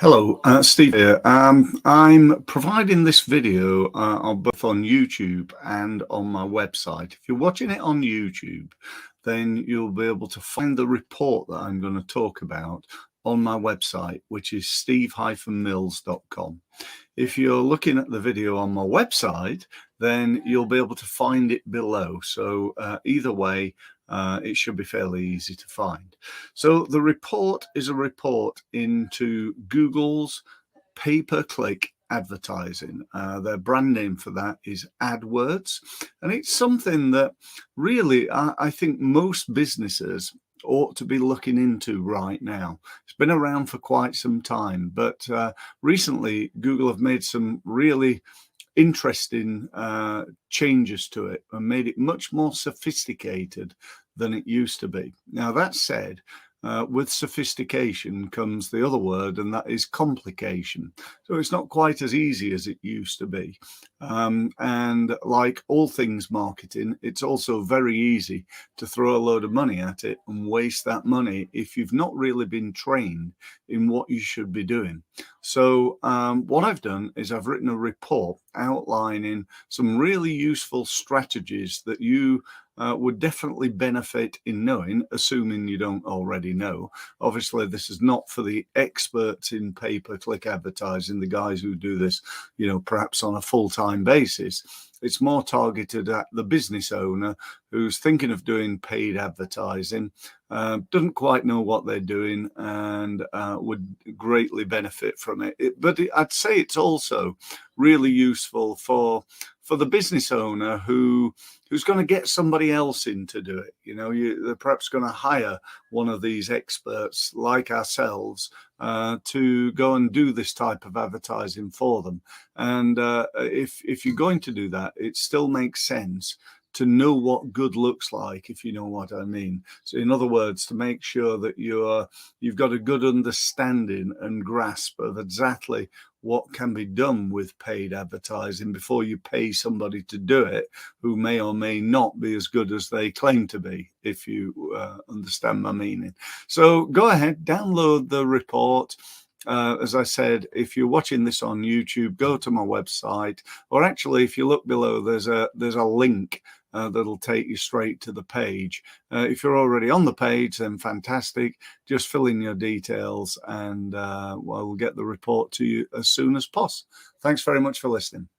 Hello, Steve here. I'm providing this video both on YouTube and on my website. If you're watching it on YouTube, then you'll be able to find the report that I'm going to talk about on my website, which is steve-mills.com. If you're looking at the video on my website, then you'll be able to find it below. So either way, it should be fairly easy to find. So the report is a report into Google's pay-per-click advertising. Their brand name for that is AdWords. And it's something that really I think most businesses ought to be looking into right now. It's been around for quite some time, but recently Google have made some really interesting changes to it and made it much more sophisticated than it used to be. Now, that said, with sophistication comes the other word, and that is complication. So it's not quite as easy as it used to be. And like all things marketing, it's also very easy to throw a load of money at it and waste that money if you've not really been trained in what you should be doing. So what I've done is I've written a report outlining some really useful strategies that you would definitely benefit in knowing, assuming you don't already know. Obviously, this is not for the experts in pay-per-click advertising, the guys who do this, perhaps on a full-time basis. It's more targeted at the business owner who's thinking of doing paid advertising, doesn't quite know what they're doing, and would greatly benefit from it. But I'd say it's also really useful for the business owner who's going to get somebody else in to do it. They're perhaps going to hire one of these experts like ourselves to go and do this type of advertising for them. And if you're going to do that, it still makes sense to know what good looks like, if you know what I mean. So in other words, to make sure that you've got a good understanding and grasp of exactly what can be done with paid advertising before you pay somebody to do it who may or may not be as good as they claim to be, if you understand my meaning. So go ahead, download the report. As I said, if you're watching this on YouTube, go to my website, or actually, if you look below, there's a link that'll take you straight to the page. If you're already on the page, then fantastic. Just fill in your details, and we'll get the report to you as soon as possible. Thanks very much for listening.